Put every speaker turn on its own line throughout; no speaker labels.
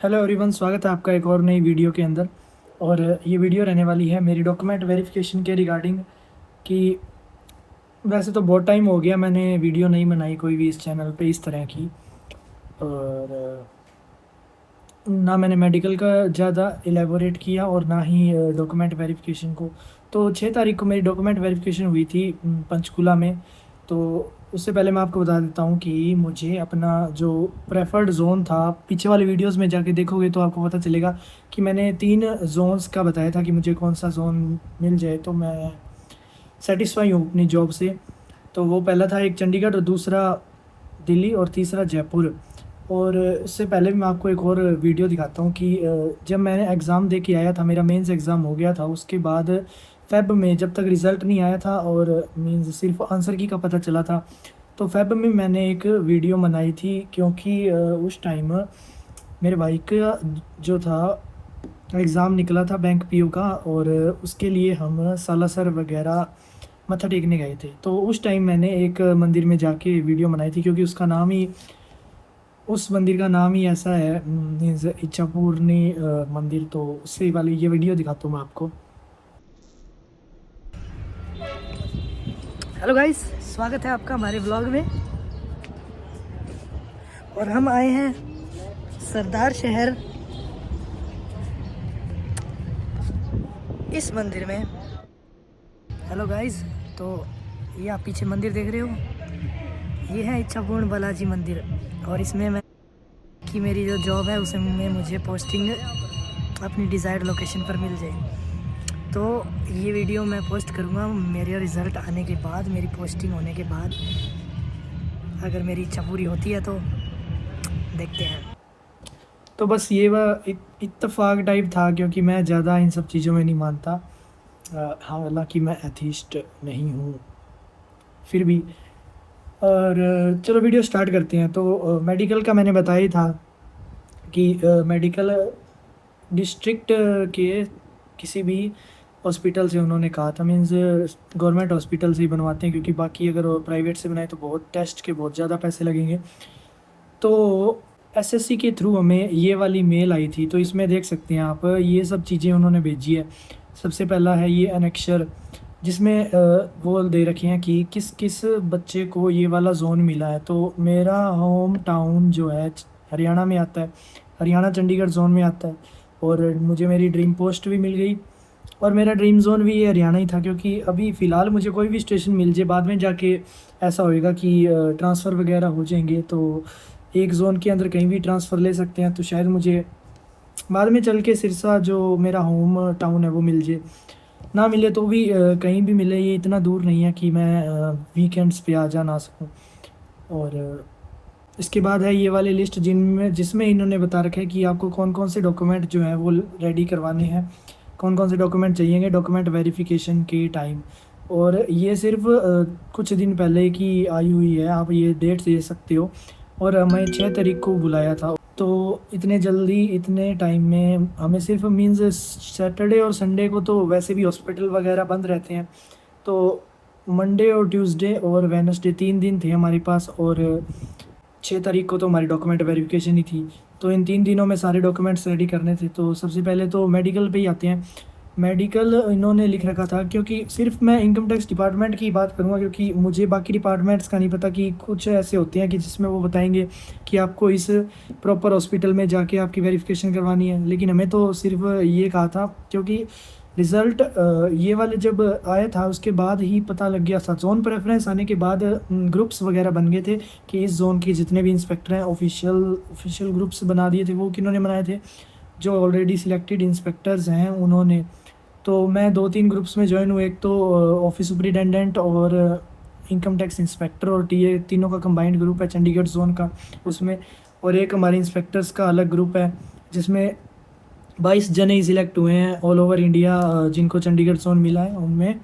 Hello everyone, स्वागत है आपका एक और नई वीडियो के अंदर। और ये वीडियो रहने वाली है मेरी डॉक्यूमेंट वेरिफिकेशन के रिगार्डिंग कि वैसे तो बहुत टाइम हो गया मैंने वीडियो नहीं बनाई कोई भी इस चैनल पे इस तरह की। और ना मैंने मेडिकल का ज़्यादा एलेबोरेट किया और ना ही डॉक्यूमेंट वेरिफिकेशन को। तो 6 तारीख को मेरी डॉक्यूमेंट वेरिफिकेशन हुई थी पंचकूला में। तो उससे पहले मैं आपको बता देता हूँ कि मुझे अपना जो प्रेफर्ड ज़ोन था, पीछे वाले वीडियोस में जाके देखोगे तो आपको पता चलेगा कि मैंने 3 जोन्स का बताया था कि मुझे कौन सा ज़ोन मिल जाए तो मैं सेटिस्फाई हूँ अपनी जॉब से। तो वो पहला था एक चंडीगढ़ और दूसरा दिल्ली और तीसरा जयपुर। और इससे पहले भी मैं आपको एक और वीडियो दिखाता हूँ कि जब मैंने एग्ज़ाम दे के आया था, मेरा मेंस एग्ज़ाम हो गया था, उसके बाद फ़ेब में जब तक रिज़ल्ट नहीं आया था और मीन्स सिर्फ आंसर की का पता चला था, तो फ़ेब में मैंने एक वीडियो बनाई थी क्योंकि उस टाइम मेरे भाई का जो था एग्ज़ाम निकला था बैंक पीओ का, और उसके लिए हम सालासर वगैरह मत्था टेकने गए थे। तो उस टाइम मैंने एक मंदिर में जाके वीडियो बनाई थी क्योंकि उस मंदिर का नाम ही ऐसा है, मीन्स इच्छापूर्णी मंदिर। तो उससे वाली ये वीडियो दिखाता हूँ मैं आपको। हेलो गाइस, स्वागत है आपका हमारे ब्लॉग में। और हम आए हैं सरदार शहर इस मंदिर में। हेलो गाइस, तो ये आप पीछे मंदिर देख रहे हो, ये है इच्छापूर्ण बालाजी मंदिर। और इसमें मैं कि मेरी जो जॉब है उसमें मुझे पोस्टिंग अपनी डिज़ायर्ड लोकेशन पर मिल जाए। तो ये वीडियो मैं पोस्ट करूँगा मेरे रिज़ल्ट आने के बाद, मेरी पोस्टिंग होने के बाद। अगर मेरी इच्छा पूरी होती है तो देखते हैं। तो बस ये वह इत्तेफाक टाइप था क्योंकि मैं ज़्यादा इन सब चीज़ों में नहीं मानता। हालांकि मैं एथीस्ट नहीं हूँ फिर भी। और चलो वीडियो स्टार्ट करते हैं। तो मेडिकल का मैंने बताया ही था कि मेडिकल डिस्ट्रिक्ट के किसी भी हॉस्पिटल से उन्होंने कहा था, मीन्स गवर्नमेंट हॉस्पिटल से ही बनवाते हैं क्योंकि बाकी अगर प्राइवेट से बनाए तो बहुत टेस्ट के बहुत ज़्यादा पैसे लगेंगे। तो एसएससी के थ्रू हमें ये वाली मेल आई थी, तो इसमें देख सकते हैं आप ये सब चीज़ें उन्होंने भेजी है। सबसे पहला है ये एनेक्शर, जिसमें वो दे रखे हैं कि किस किस बच्चे को ये वाला जोन मिला है। तो मेरा होम टाउन जो है हरियाणा में आता है, हरियाणा चंडीगढ़ जोन में आता है। और मुझे मेरी ड्रीम पोस्ट भी मिल गई और मेरा ड्रीम जोन भी ये हरियाणा ही था क्योंकि अभी फ़िलहाल मुझे कोई भी स्टेशन मिल जाए, बाद में जाके ऐसा होएगा कि ट्रांसफ़र वगैरह हो जाएंगे तो एक ज़ोन के अंदर कहीं भी ट्रांसफ़र ले सकते हैं। तो शायद मुझे बाद में चल के सिरसा जो मेरा होम टाउन है वो मिल जाए, ना मिले तो भी कहीं भी मिले, ये इतना दूर नहीं है कि मैं वीकेंड्स पे आ जा ना सकूँ। और इसके बाद है ये वाली लिस्ट जिसमें इन्होंने बता रखा है कि आपको कौन कौन से डॉक्यूमेंट जो हैं वो रेडी करवाने हैं, कौन कौन से डॉक्यूमेंट चाहिएंगे डॉक्यूमेंट वेरिफिकेशन के टाइम। और ये सिर्फ कुछ दिन पहले की आई हुई है, आप ये डेट दे सकते हो। और हमें 6 तारीख को बुलाया था, तो इतने जल्दी इतने टाइम में हमें सिर्फ मीन्स सैटरडे और संडे को तो वैसे भी हॉस्पिटल वगैरह बंद रहते हैं। तो मंडे और ट्यूसडे और वेडनेसडे 3 दिन थे हमारे पास, और 6 तारीख को तो हमारी डॉक्यूमेंट वेरिफिकेशन ही थी। तो इन 3 दिनों में सारे डॉक्यूमेंट्स रेडी करने थे। तो सबसे पहले तो मेडिकल पे ही आते हैं। मेडिकल इन्होंने लिख रखा था क्योंकि सिर्फ मैं इनकम टैक्स डिपार्टमेंट की बात करूँगा क्योंकि मुझे बाकी डिपार्टमेंट्स का नहीं पता कि कुछ ऐसे होते हैं कि जिसमें वो बताएंगे कि आपको इस प्रॉपर हॉस्पिटल में जाके आपकी वेरिफिकेशन करवानी है, लेकिन हमें तो सिर्फ ये कहा था क्योंकि रिज़ल्ट ये वाले जब आया था उसके बाद ही पता लग गया था। जोन प्रेफरेंस आने के बाद ग्रुप्स वगैरह बन गए थे कि इस जोन के जितने भी इंस्पेक्टर हैं ऑफिशियल ग्रुप्स बना दिए थे। वो किन्होंने बनाए थे? जो ऑलरेडी सिलेक्टेड इंस्पेक्टर्स हैं उन्होंने। तो मैं 2-3 ग्रुप्स में ज्वाइन हुआ, एक तो ऑफिस सुपरिटेंडेंट और इनकम टैक्स इंस्पेक्टर और टीए, तीनों का कंबाइंड ग्रुप है चंडीगढ़ जोन का उसमें। और एक हमारे इंस्पेक्टर्स का अलग ग्रुप है जिसमें 22 जने ही सिलेक्ट हुए हैं ऑल ओवर इंडिया जिनको चंडीगढ़ जोन मिला है उनमें।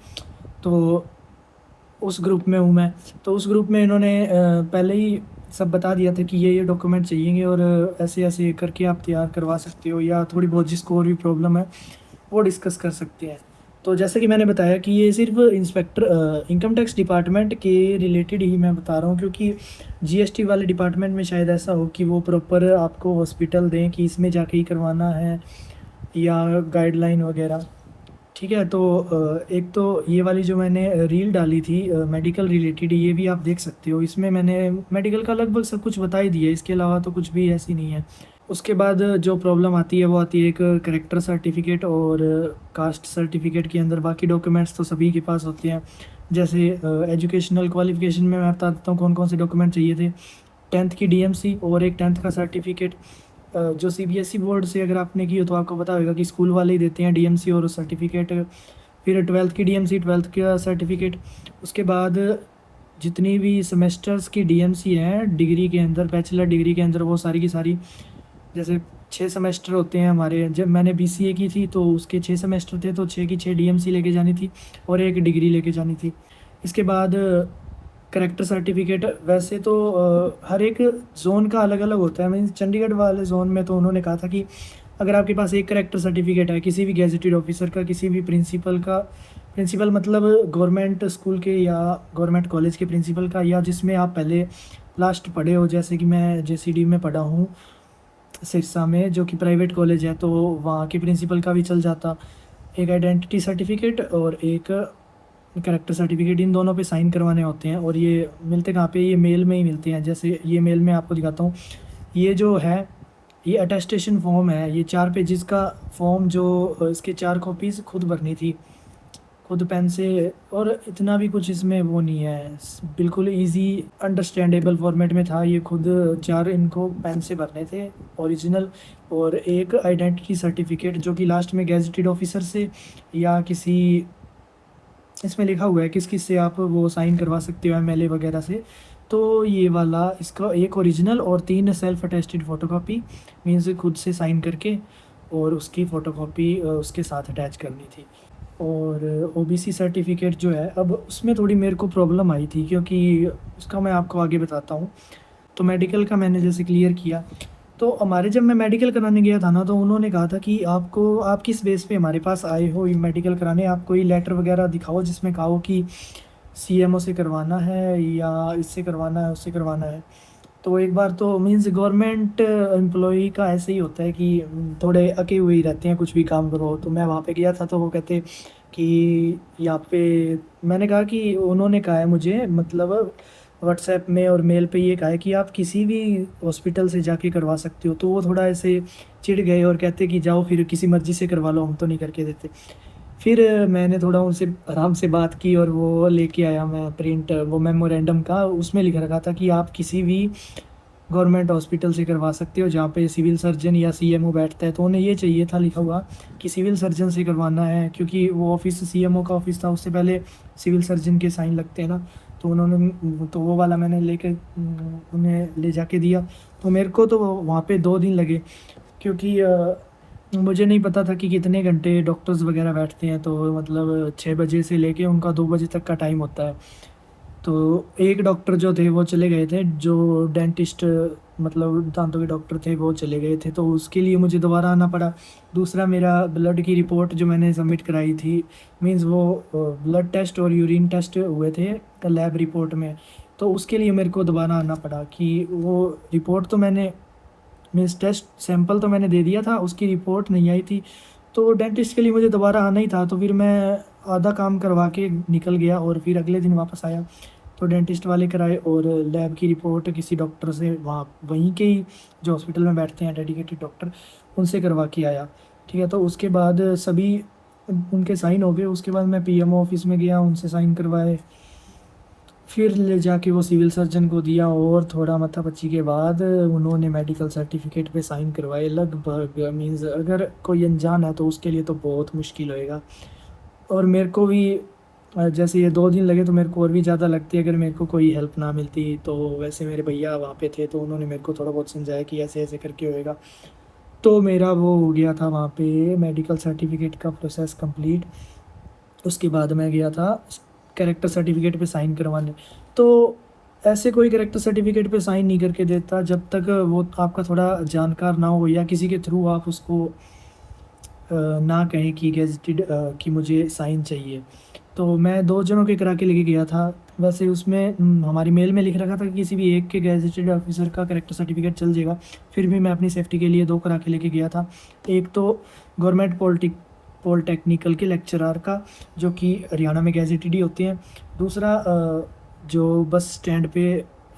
तो उस ग्रुप में हूँ मैं। तो उस ग्रुप में इन्होंने पहले ही सब बता दिया था कि ये डॉक्यूमेंट चाहिएंगे और ऐसे ऐसे करके आप तैयार करवा सकते हो, या थोड़ी बहुत जिसको और भी प्रॉब्लम है वो डिस्कस कर सकते हैं। तो जैसे कि मैंने बताया कि ये सिर्फ इंस्पेक्टर इनकम टैक्स डिपार्टमेंट के रिलेटेड ही मैं बता रहा हूँ, क्योंकि जीएसटी वाले डिपार्टमेंट में शायद ऐसा हो कि वो प्रॉपर आपको हॉस्पिटल दें कि इसमें जाके ही करवाना है या गाइडलाइन वगैरह। ठीक है, तो एक तो ये वाली जो मैंने रील डाली थी मेडिकल रिलेटेड, ये भी आप देख सकते हो। इसमें मैंने मेडिकल का लगभग सब कुछ बता ही दिया, इसके अलावा तो कुछ भी ऐसी नहीं है। उसके बाद जो प्रॉब्लम आती है वो आती है एक करेक्टर सर्टिफिकेट और कास्ट सर्टिफिकेट के अंदर। बाकी डॉक्यूमेंट्स तो सभी के पास होते हैं। जैसे एजुकेशनल क्वालिफिकेशन में मैं बता देता हूँ कौन कौन से डॉक्यूमेंट चाहिए थे। 10th की डीएमसी और एक 10th का सर्टिफिकेट। जो सीबीएसई बोर्ड से अगर आपने की हो तो आपको पता होगा कि स्कूल वाले ही देते हैं डीएमसी और सर्टिफिकेट। फिर 12th की डीएमसी, 12th का सर्टिफिकेट। उसके बाद जितनी भी सेमेस्टर्स की डीएमसी है डिग्री के अंदर, बैचलर डिग्री के अंदर, वो सारी की सारी। जैसे 6 सेमेस्टर होते हैं हमारे, जब मैंने बीसीए की थी तो उसके 6 सेमेस्टर थे, तो 6 की 6 डीएमसी लेके जानी थी और एक डिग्री लेके जानी थी। इसके बाद करेक्टर सर्टिफिकेट। वैसे तो हर एक जोन का अलग अलग होता है। मीन्स चंडीगढ़ वाले जोन में तो उन्होंने कहा था कि अगर आपके पास एक करेक्टर सर्टिफिकेट है किसी भी गेजेटेड ऑफिसर का, किसी भी प्रिंसिपल का, प्रिंसिपल मतलब गवर्नमेंट स्कूल के या गवर्नमेंट कॉलेज के प्रिंसिपल का, या जिसमें आप पहले लास्ट पढ़े हो, जैसे कि मैं जेसीडी में पढ़ा हूँ सिरसा में, जो कि प्राइवेट कॉलेज है, तो वहाँ के प्रिंसिपल का भी चल जाता। एक आइडेंटिटी सर्टिफिकेट और एक करेक्टर सर्टिफिकेट, इन दोनों पे साइन करवाने होते हैं। और ये मिलते कहाँ पे? ये मेल में ही मिलते हैं। जैसे ये मेल में आपको दिखाता हूँ। ये जो है ये अटेस्टेशन फॉर्म है, ये 4 पेजेस का फॉर्म, जो इसके 4 कॉपीज़ खुद भरनी थी, खुद पेन से। और इतना भी कुछ इसमें वो नहीं है, बिल्कुल इजी अंडरस्टैंडेबल फॉर्मेट में था। ये खुद 4 इनको पेन से भरने थे ओरिजिनल। और एक आइडेंटिटी सर्टिफिकेट जो कि लास्ट में गेजेटेड ऑफिसर से या किसी, इसमें लिखा हुआ है किस किस से आप वो साइन करवा सकते हो, एमएलए वगैरह से। तो ये वाला इसका एक ओरिजिनल और 3 सेल्फ अटेस्टेड फ़ोटोकॉपी, मीन्स खुद से साइन करके, और उसकी फ़ोटोकॉपी उसके साथ अटैच करनी थी। और ओबीसी सर्टिफिकेट जो है, अब उसमें थोड़ी मेरे को प्रॉब्लम आई थी, क्योंकि उसका मैं आपको आगे बताता हूँ। तो मेडिकल का मैंने जैसे क्लियर किया, तो हमारे जब मैं मेडिकल कराने गया था ना, तो उन्होंने कहा था कि आपको, आप किस बेस पे हमारे पास आए हो ये मेडिकल कराने, आप कोई लेटर वगैरह दिखाओ जिसमें कहा हो कि सीएमओ से करवाना है या इससे करवाना है, उससे करवाना है। तो एक बार तो मीन्स गवर्नमेंट एम्प्लॉई का ऐसे ही होता है कि थोड़े अके हुए ही रहते हैं, कुछ भी काम करो। तो मैं वहाँ पे गया था तो वो कहते कि यहाँ पे, मैंने कहा कि उन्होंने कहा है मुझे, मतलब व्हाट्सएप में और मेल पे ये कहा है कि आप किसी भी हॉस्पिटल से जाके करवा सकते हो। तो वो थोड़ा ऐसे चिढ़ गए और कहते कि जाओ फिर किसी मर्ज़ी से करवा लो, हम तो नहीं करके देते। फिर मैंने थोड़ा उनसे आराम से बात की और वो लेके आया मैं प्रिंट, वो मेमोरेंडम का। उसमें लिख रखा था कि आप किसी भी गवर्नमेंट हॉस्पिटल से करवा सकते हो जहाँ पे सिविल सर्जन या सीएमओ बैठता है। तो उन्हें ये चाहिए था लिखा हुआ कि सिविल सर्जन से करवाना है, क्योंकि वो ऑफिस सीएमओ का ऑफिस था, उससे पहले सिविल सर्जन के साइन लगते हैं ना। तो उन्होंने, तो वो वाला मैंने लेके उन्हें ले जाके दिया। तो मेरे को तो वहाँ पे 2 दिन लगे, क्योंकि मुझे नहीं पता था कि कितने घंटे डॉक्टर्स वगैरह बैठते हैं। तो मतलब 6 बजे से लेके उनका 2 बजे तक का टाइम होता है। तो एक डॉक्टर जो थे वो चले गए थे, जो डेंटिस्ट मतलब दांतों के डॉक्टर थे वो चले गए थे, तो उसके लिए मुझे दोबारा आना पड़ा। दूसरा, मेरा ब्लड की रिपोर्ट जो मैंने सबमिट कराई थी, मींस वो ब्लड टेस्ट और यूरिन टेस्ट हुए थे लैब रिपोर्ट में, तो उसके लिए मेरे को दोबारा आना पड़ा। कि वो रिपोर्ट तो मैंने, मीन्स टेस्ट सैंपल तो मैंने दे दिया था, उसकी रिपोर्ट नहीं आई थी। तो डेंटिस्ट के लिए मुझे दोबारा आना ही था। तो फिर मैं आधा काम करवा के निकल गया और फिर अगले दिन वापस आया। तो डेंटिस्ट वाले कराए और लैब की रिपोर्ट किसी डॉक्टर से, वहाँ वहीं के ही जो हॉस्पिटल में बैठते हैं डेडिकेटेड डॉक्टर, उनसे करवा के आया। ठीक है, तो उसके बाद सभी उनके साइन हो गए। उसके बाद मैं पीएमओ ऑफिस में गया, उनसे साइन करवाए, फिर ले जाके वो सिविल सर्जन को दिया और थोड़ा माथापच्ची के बाद उन्होंने मेडिकल सर्टिफिकेट पे साइन करवाए। लगभग मीन्स अगर कोई अनजान है तो उसके लिए तो बहुत मुश्किल होएगा। और मेरे को भी जैसे ये 2 दिन लगे तो मेरे को और भी ज़्यादा लगती अगर मेरे को कोई हेल्प ना मिलती। तो वैसे मेरे भैया वहाँ पे थे तो उन्होंने मेरे को थोड़ा बहुत समझाया कि ऐसे ऐसे करके होएगा। तो मेरा वो हो गया था वहाँ पे मेडिकल सर्टिफिकेट का प्रोसेस कंप्लीट। उसके बाद मैं गया था कैरेक्टर सर्टिफिकेट पे साइन करवाने। तो ऐसे कोई कैरेक्टर सर्टिफिकेट पे साइन नहीं करके देता जब तक वो आपका थोड़ा जानकार ना हो या किसी के थ्रू आप उसको
ना कहें कि गैजेटेड कि मुझे साइन चाहिए। तो मैं 2 जनों के करा के लेके गया था। वैसे उसमें हमारी मेल में लिख रखा था कि किसी भी एक के गैजेटेड ऑफिसर का कैरेक्टर सर्टिफिकेट चल जाएगा। फिर भी मैं अपनी सेफ्टी के लिए 2 करा के लेके गया था। एक तो गवर्नमेंट पॉलिटेक्निकल के लेक्चरार का, जो कि हरियाणा में गैजेटेड ही होते हैं। दूसरा जो बस स्टैंड पे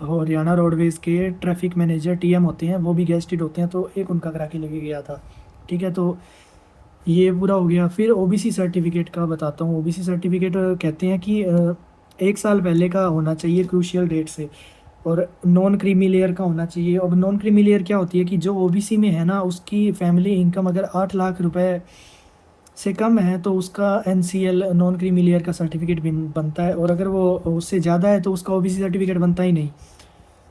हरियाणा रोडवेज़ के ट्रैफिक मैनेजर टीएम होते हैं, वो भी गैजेटेड होते हैं, तो एक उनका करा के लेके गया था। ठीक है, तो ये पूरा हो गया। फिर ओबीसी सर्टिफिकेट का बताता हूँ। ओबीसी सर्टिफिकेट कहते हैं कि 1 साल पहले का होना चाहिए क्रूशियल डेट से, और नॉन क्रीमी लेयर का होना चाहिए। अब नॉन क्रीमी लेयर क्या होती है कि जो ओबीसी में है ना, उसकी फैमिली इनकम अगर 8 लाख रुपए से कम है तो उसका एनसीएल नॉन क्रीमी लेयर का सर्टिफिकेट भी बनता है, और अगर वो उससे ज़्यादा है तो उसका ओबीसी सर्टिफिकेट बनता ही नहीं,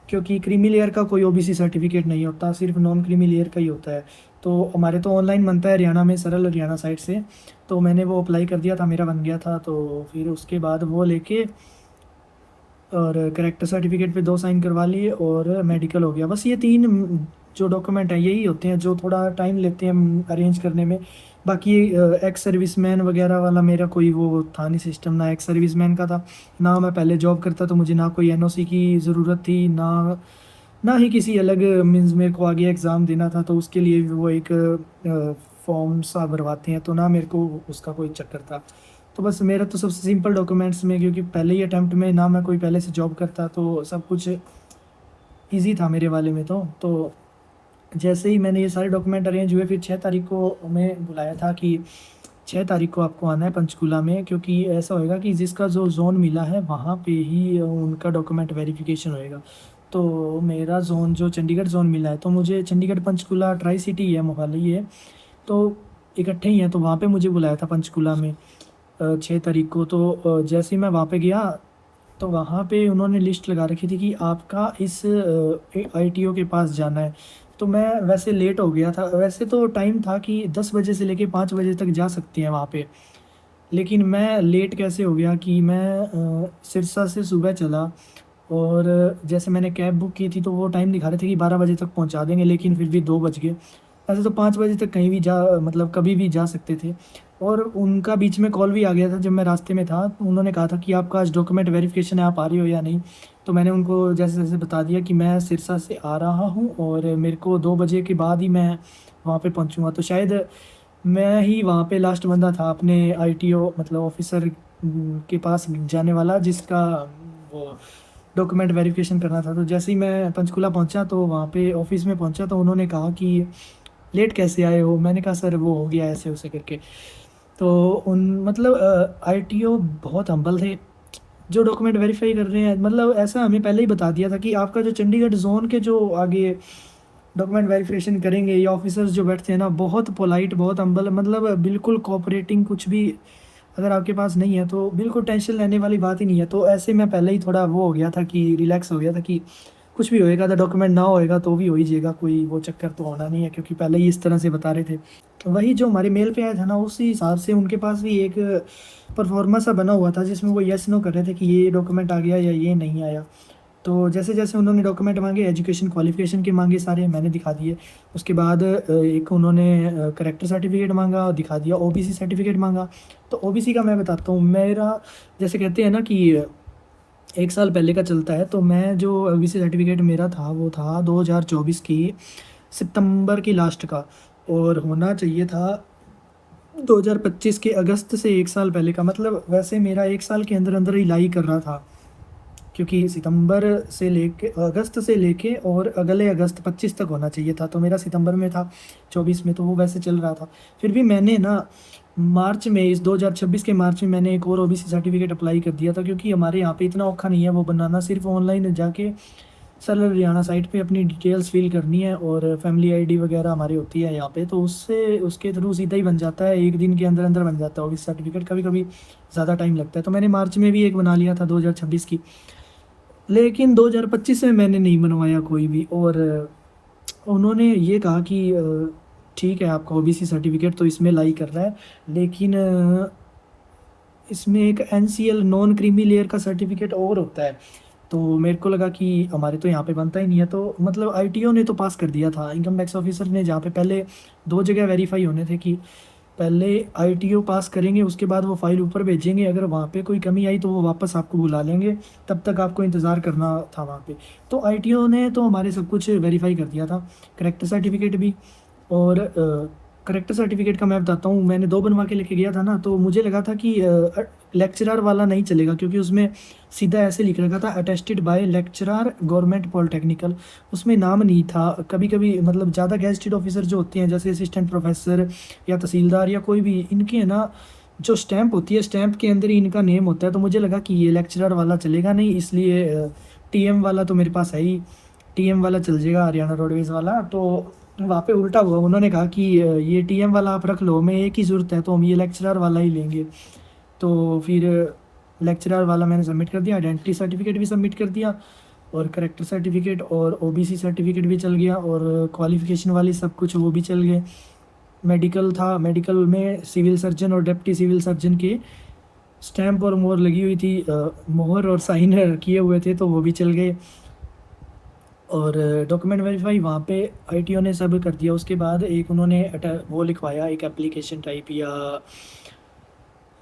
क्योंकि क्रीमी लेयर का कोई ओबीसी सर्टिफिकेट नहीं होता, सिर्फ नॉन क्रीमी लेयर का ही होता है। तो हमारे तो ऑनलाइन बनता है हरियाणा में, सरल हरियाणा साइट से। तो मैंने वो अप्लाई कर दिया था, मेरा बन गया था। तो फिर उसके बाद वो लेके और करेक्टर सर्टिफिकेट पे 2 साइन करवा लिए और मेडिकल हो गया। बस ये 3 जो डॉक्यूमेंट हैं यही होते हैं जो थोड़ा टाइम लेते हैं अरेंज करने में। बाकी एक्स सर्विसमैन वगैरह वाला मेरा कोई वो था नहीं सिस्टम, ना एक्स सर्विसमैन का था, ना मैं पहले जॉब करता, तो मुझे ना कोई एनओसी की ज़रूरत थी, ना ना ही किसी अलग मीन्स मेरे को आगे एग्ज़ाम देना था, तो उसके लिए भी वो एक फॉर्म सा भरवाते हैं, तो ना मेरे को उसका कोई चक्कर था। तो बस मेरा तो सबसे सिंपल डॉक्यूमेंट्स में, क्योंकि पहले ही अटैम्प्ट में ना मैं कोई पहले से जॉब करता, तो सब कुछ ईज़ी था मेरे वाले में। तो जैसे ही मैंने ये सारे डॉक्यूमेंट अरेंज हुए, फिर 6 तारीख को हमें बुलाया था कि 6 तारीख को आपको आना है पंचकूला में, क्योंकि ऐसा होएगा कि जिसका जो ज़ोन मिला है वहाँ पे ही उनका डॉक्यूमेंट वेरिफिकेशन होएगा। तो मेरा ज़ोन जो चंडीगढ़ ज़ोन मिला है, तो मुझे चंडीगढ़ पंचकूला ट्राई सिटी है, मोहाली है, तो इकट्ठे ही हैं। तो वहाँ पे मुझे बुलाया था पंचकूला में 6 तारीख को। तो जैसे ही मैं वहाँ पे गया, तो वहाँ पे उन्होंने लिस्ट लगा रखी थी कि आपका इस आईटीओ के पास जाना है। तो मैं वैसे लेट हो गया था, वैसे तो टाइम था कि 10 बजे से लेके 5 बजे तक जा सकती हैं वहाँ पे, लेकिन मैं लेट कैसे हो गया कि मैं सिरसा से सुबह चला, और जैसे मैंने कैब बुक की थी तो वो टाइम दिखा रहे थे कि 12 बजे तक पहुँचा देंगे, लेकिन फिर भी 2 बज गए। ऐसे तो 5 बजे तक कहीं भी जा, मतलब कभी भी जा सकते थे। और उनका बीच में कॉल भी आ गया था जब मैं रास्ते में था, तो उन्होंने कहा था कि आपका आज डॉक्यूमेंट वेरिफिकेशन है, आप आ रही हो या नहीं। तो मैंने उनको जैसे-जैसे बता दिया कि मैं सिरसा से आ रहा हूँ और मेरे को 2 बजे के बाद ही मैं वहाँ पे पहुँचूँगा। तो शायद मैं ही वहाँ पे लास्ट बंदा था अपने आईटीओ मतलब ऑफ़िसर के पास जाने वाला, जिसका वो डॉक्यूमेंट वेरिफिकेशन करना था। तो जैसे ही मैं पंचकूला पहुँचा, तो वहाँ पे ऑफ़िस में पहुँचा, तो उन्होंने कहा कि लेट कैसे आए हो? मैंने कहा सर वो हो गया ऐसे-वैसे करके। तो उन मतलब आईटीओ बहुत हम्बल थे, जो डॉक्यूमेंट वेरीफ़ाई कर रहे हैं, मतलब ऐसा हमें पहले ही बता दिया था कि आपका जो चंडीगढ़ ज़ोन के जो आगे डॉक्यूमेंट वेरिफ़िकेशन करेंगे, ये ऑफ़िसर्स जो बैठते हैं ना, बहुत पोलाइट, बहुत हम्बल, मतलब बिल्कुल कोऑपरेटिंग, कुछ भी अगर आपके पास नहीं है तो बिल्कुल टेंशन लेने वाली बात ही नहीं है। तो ऐसे मैं पहले ही थोड़ा वो हो गया था कि रिलैक्स हो गया था कि कुछ भी होएगा, तो डॉक्यूमेंट ना होएगा तो भी हो ही जाएगा, कोई वो चक्कर तो होना नहीं है, क्योंकि पहले ही इस तरह से बता रहे थे। तो वही जो हमारे मेल पे आया था ना, उसी हिसाब से उनके पास भी एक परफ़ॉर्मा सा बना हुआ था जिसमें वो येस नो कर रहे थे कि ये डॉक्यूमेंट आ गया या ये नहीं आया। तो जैसे-जैसे उन्होंने डॉक्यूमेंट माँगे, एजुकेशन क्वालिफ़िकेशन के माँगे सारे, मैंने दिखा दिए। उसके बाद एक उन्होंने कैरेक्टर सर्टिफ़िकेट माँगा, दिखा दिया। ओबीसी सर्टिफ़िकेट माँगा, तो ओबीसी का मैं बताता हूँ। मेरा जैसे कहते हैं ना कि 1 साल पहले का चलता है, तो मैं जो ओबीसी सर्टिफ़िकेट मेरा था, वो था 2024 की सितंबर की लास्ट का, और होना चाहिए था 2025 के अगस्त से 1 साल पहले का। मतलब वैसे मेरा 1 साल के अंदर-अंदर ही लाई कर रहा था, क्योंकि सितंबर से लेके अगस्त से लेके और अगले अगस्त 25 तक होना चाहिए था, तो मेरा सितंबर में था 24 में, तो वो वैसे चल रहा था। फिर भी मैंने ना मार्च में, इस 2026 के मार्च में मैंने एक और ओबीसी सर्टिफ़िकेट अप्लाई कर दिया था, क्योंकि हमारे यहाँ पे इतना औखा नहीं है वो बनाना, सिर्फ़ ऑनलाइन जाके सरल हरियाणा साइट पे अपनी डिटेल्स फ़िल करनी है, और फैमिली आईडी वगैरह हमारी होती है यहाँ पे, तो उससे उसके थ्रू सीधा ही बन जाता है, 1 दिन के अंदर-अंदर बन जाता है ओबीसी सर्टिफ़िकेट। कभी-कभी ज़्यादा टाइम लगता है, तो मैंने मार्च में भी एक बना लिया था 2026 की। लेकिन 2025 में मैंने नहीं बनवाया कोई भी, और उन्होंने ये कहा कि ठीक है, आपका ओबीसी सर्टिफ़िकेट तो इसमें लाई कर रहा है, लेकिन इसमें एक एनसीएल नॉन क्रीमी लेयर का सर्टिफ़िकेट और होता है। तो मेरे को लगा कि हमारे तो यहाँ पे बनता ही नहीं है, तो मतलब आईटीओ ने तो पास कर दिया था। इनकम टैक्स ऑफ़िसर ने, जहाँ पे पहले 2 जगह वेरीफ़ाई होने थे कि पहले आईटीओ पास करेंगे, उसके बाद वो फाइल ऊपर भेजेंगे। अगर वहाँ पे कोई कमी आई तो वो वापस आपको बुला लेंगे, तब तक आपको इंतज़ार करना था वहाँ पे। तो आईटीओ ने तो हमारे सब कुछ वेरीफाई कर दिया था, करेक्टर सर्टिफिकेट भी। और करेक्टर सर्टिफिकेट का मैं बताता हूँ, मैंने 2 बनवा के लेके गया था ना, तो मुझे लगा था कि लेक्चरर वाला नहीं चलेगा, क्योंकि उसमें सीधा ऐसे लिख रखा था attested bye lecturer government polytechnical. उसमें नाम नहीं था। कभी कभी मतलब ज़्यादा गेजेटेड ऑफिसर जो होते हैं, जैसे असिस्टेंट प्रोफेसर या तहसीलदार या कोई भी, इनके है ना जो स्टैंप होती है, स्टैंप के अंदर ही इनका नेम होता है। तो मुझे लगा कि ये लेक्चरर वाला चलेगा नहीं, इसलिए टीएम वाला तो मेरे पास है ही, टीएम वाला चल जाएगा, हरियाणा रोडवेज़ वाला। तो वहाँ पे उल्टा हुआ, उन्होंने कहा कि ये टीएम वाला आप रख लो, हमें एक ही ज़रूरत है, तो हम ये लेक्चरर वाला ही लेंगे। तो फिर लेक्चरर वाला मैंने सबमिट कर दिया, आइडेंटिटी सर्टिफिकेट भी सबमिट कर दिया, और करेक्टर सर्टिफिकेट और ओबीसी सर्टिफिकेट भी चल गया, और क्वालिफ़िकेशन वाली सब कुछ वो भी चल गए। मेडिकल था, मेडिकल में सिविल सर्जन और डिप्टी सिविल सर्जन के स्टैंप और मोहर लगी हुई थी, मोहर और साइन किए हुए थे, तो वो भी चल गए। और डॉक्यूमेंट वेरीफाई वहाँ पे आईटीओ ने सब कर दिया। उसके बाद एक उन्होंने वो लिखवाया, एक एप्लीकेशन टाइप, या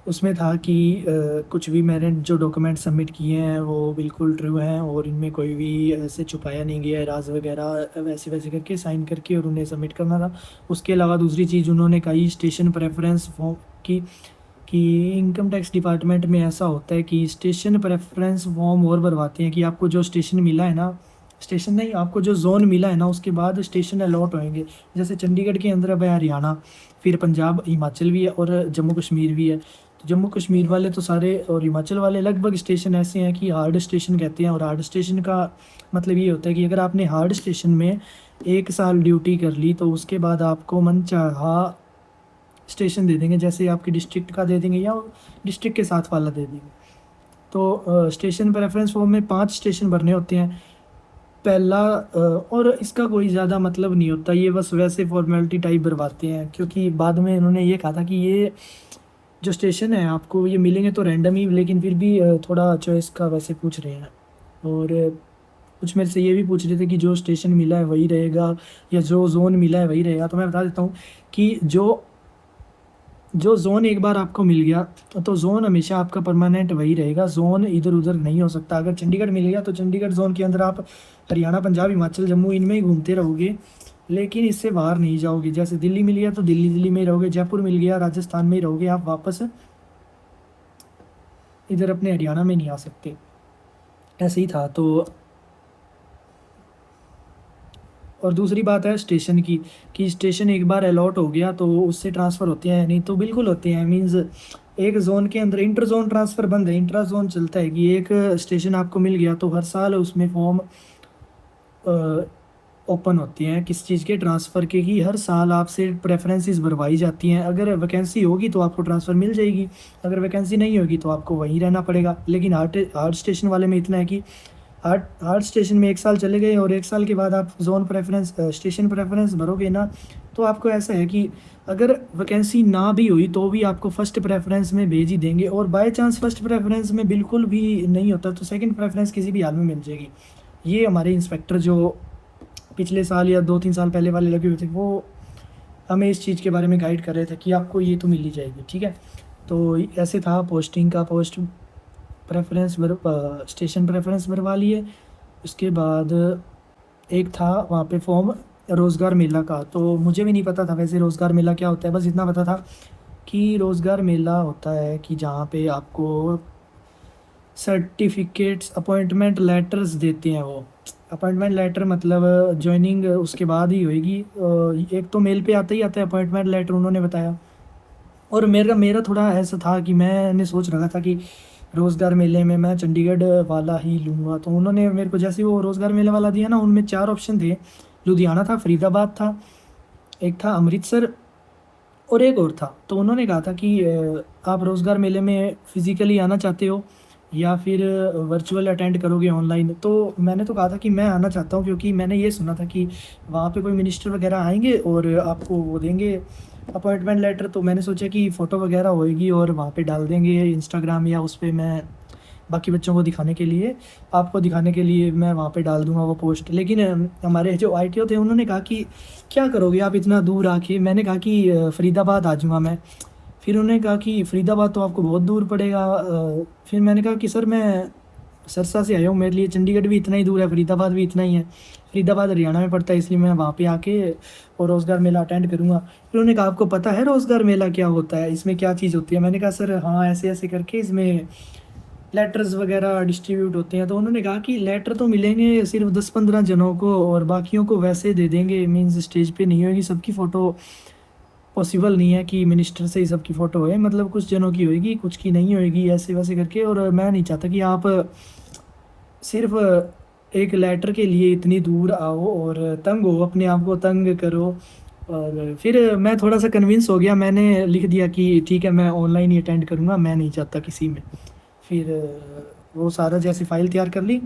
उसमें था कि कुछ भी मैंने जो डॉक्यूमेंट सबमिट किए हैं वो बिल्कुल ट्रू हैं, और इनमें कोई भी ऐसे छुपाया नहीं गया है राज वगैरह, वैसे वैसे करके साइन करके और उन्हें सबमिट करना था। उसके अलावा दूसरी चीज़ उन्होंने कही स्टेशन प्रेफरेंस फॉर्म की, कि इनकम टैक्स डिपार्टमेंट में ऐसा होता है कि स्टेशन प्रेफरेंस फॉर्म और भरवाते हैं कि आपको जो स्टेशन मिला है ना, स्टेशन नहीं, आपको जो जोन मिला है ना, उसके बाद स्टेशन अलॉट होंगे। जैसे चंडीगढ़ के अंदर अब है हरियाणा, फिर पंजाब, हिमाचल भी है, और जम्मू कश्मीर भी है। तो जम्मू कश्मीर वाले तो सारे, और हिमाचल वाले लगभग स्टेशन ऐसे हैं कि हार्ड स्टेशन कहते हैं। और हार्ड स्टेशन का मतलब ये होता है कि अगर आपने हार्ड स्टेशन में 1 साल ड्यूटी कर ली, तो उसके बाद आपको मनचाहा स्टेशन दे देंगे, जैसे आपके डिस्ट्रिक्ट का दे देंगे या डिस्ट्रिक्ट के साथ वाला दे देंगे। तो स्टेशन प्रेफरेंस फॉर्म में 5 स्टेशन भरने होते हैं। पहला और इसका कोई ज़्यादा मतलब नहीं होता, ये बस वैसे फॉर्मेलिटी टाइप भरवाते हैं, क्योंकि बाद में इन्होंने ये कहा था कि ये जो स्टेशन है आपको ये मिलेंगे तो रैंडम ही, लेकिन फिर भी थोड़ा चॉइस का वैसे पूछ रहे हैं। और कुछ मेरे से ये भी पूछ रहे थे कि जो स्टेशन मिला है वही रहेगा या जो जोन मिला है वही रहेगा। तो मैं बता देता हूँ कि जो जोन एक बार आपको मिल गया, तो जोन हमेशा आपका परमानेंट वही रहेगा, जोन इधर उधर नहीं हो सकता। अगर चंडीगढ़ मिल गया तो चंडीगढ़ जोन के अंदर आप हरियाणा, पंजाब, हिमाचल, जम्मू इनमें ही घूमते रहोगे, लेकिन इससे बाहर नहीं जाओगे। जैसे दिल्ली मिल गया तो दिल्ली में ही रहोगे, जयपुर मिल गया राजस्थान में ही रहोगे, आप वापस इधर अपने हरियाणा में नहीं आ सकते। ऐसे ही था। तो और दूसरी बात है स्टेशन की, कि स्टेशन एक बार अलॉट हो गया तो उससे ट्रांसफ़र होते हैं नहीं, तो बिल्कुल होते हैं। मींस एक ज़ोन के अंदर इंटर ज़ोन ट्रांसफ़र बंद है, इंट्रा ज़ोन चलता है कि एक स्टेशन आपको मिल गया तो हर साल उसमें फॉर्म ओपन होती हैं किस चीज़ के, ट्रांसफ़र के, कि हर साल आपसे प्रेफरेंसेस भरवाई जाती हैं। अगर वैकेंसी होगी तो आपको ट्रांसफ़र मिल जाएगी, अगर वैकेंसी नहीं होगी तो आपको वहीं रहना पड़ेगा। लेकिन हार्ड स्टेशन वाले में इतना है कि हार्ड स्टेशन में 1 साल चले गए और 1 साल के बाद आप जोन प्रेफरेंस स्टेशन प्रेफरेंस भरोगे ना, तो आपको ऐसा है कि अगर वैकेंसी ना भी हुई तो भी आपको फ़र्स्ट प्रेफरेंस में भेज ही देंगे, और बाय चांस फ़र्स्ट प्रेफरेंस में बिल्कुल भी नहीं होता तो सेकंड प्रेफरेंस किसी भी हाल में मिल जाएगी। ये हमारे इंस्पेक्टर जो पिछले साल या 2-3 साल पहले वाले लगे हुए थे, वो हमें इस चीज़ के बारे में गाइड कर रहे थे कि आपको ये तो मिल ही जाएगी, ठीक है। तो ऐसे था पोस्टिंग का, पोस्ट प्रेफरेंस स्टेशन प्रेफरेंस भरवा लिए। उसके बाद एक था वहाँ पे फॉर्म रोज़गार मेला का, तो मुझे भी नहीं पता था वैसे रोज़गार मेला क्या होता है, बस इतना पता था कि रोज़गार मेला होता है कि जहाँ पे आपको सर्टिफिकेट्स, अपॉइंटमेंट लेटर्स देते हैं। वो अपॉइंटमेंट लेटर मतलब जॉइनिंग उसके बाद ही होएगी। एक तो मेल पे आता ही आता है अपॉइंटमेंट लेटर, उन्होंने बताया। और मेरा थोड़ा ऐसा था कि मैंने सोच रखा था कि रोज़गार मेले में मैं चंडीगढ़ वाला ही लूँगा। तो उन्होंने मेरे को जैसे वो रोज़गार मेले वाला दिया ना, उनमें 4 ऑप्शन थे। लुधियाना था, फरीदाबाद था, एक था अमृतसर और एक और था। तो उन्होंने कहा था कि आप रोज़गार मेले में फ़िज़िकली आना चाहते हो या फिर वर्चुअल अटेंड करोगे ऑनलाइन। तो मैंने तो कहा था कि मैं आना चाहता हूँ, क्योंकि मैंने ये सुना था कि वहाँ पे कोई मिनिस्टर वगैरह आएंगे और आपको वो देंगे अपॉइंटमेंट लेटर। तो मैंने सोचा कि फ़ोटो वगैरह होएगी और वहाँ पे डाल देंगे इंस्टाग्राम या उस पर मैं बाकी बच्चों को दिखाने के लिए, आपको दिखाने के लिए मैं वहाँ पे डाल दूँगा वो पोस्ट। लेकिन हमारे जो आईटीओ थे उन्होंने कहा कि क्या करोगे आप इतना दूर आके? मैंने कहा कि फ़रीदाबाद आ जाऊँगा मैं। फिर उन्होंने कहा कि फ़रीदाबाद तो आपको बहुत दूर पड़ेगा। फिर मैंने कहा कि सर मैं सिरसा से आया हूँ, मेरे लिए चंडीगढ़ भी इतना ही दूर है, फ़रीदाबाद भी इतना ही है। फ़रीदाबाद हरियाणा में पड़ता है, इसलिए मैं वहाँ पे आके और रोज़गार मेला अटेंड करूँगा। फिर उन्होंने कहा आपको पता है रोज़गार मेला क्या होता है? इसमें क्या चीज़ होती है? मैंने कहा सर हाँ, ऐसे-ऐसे करके इसमें लेटर्स वगैरह डिस्ट्रीब्यूट होते हैं। तो उन्होंने कहा कि लेटर तो मिलेंगे सिर्फ़ 10-15 जनों को और बाकियों को वैसे दे देंगे, मीन्स स्टेज पे नहीं होगी सबकी फ़ोटो, पॉसिबल नहीं है कि मिनिस्टर से ही सबकी फ़ोटो होए, मतलब कुछ जनों की होएगी, कुछ की नहीं होएगी, ऐसे-वैसे करके। और मैं नहीं चाहता कि आप सिर्फ़ एक लेटर के लिए इतनी दूर आओ और तंग हो, अपने आप को तंग करो। और फिर मैं थोड़ा-सा कन्विंस हो गया, मैंने लिख दिया कि ठीक है मैं ऑनलाइन ही अटेंड करूँगा, मैं नहीं चाहता किसी में। फिर वो सारा जैसे फ़ाइल तैयार कर ली,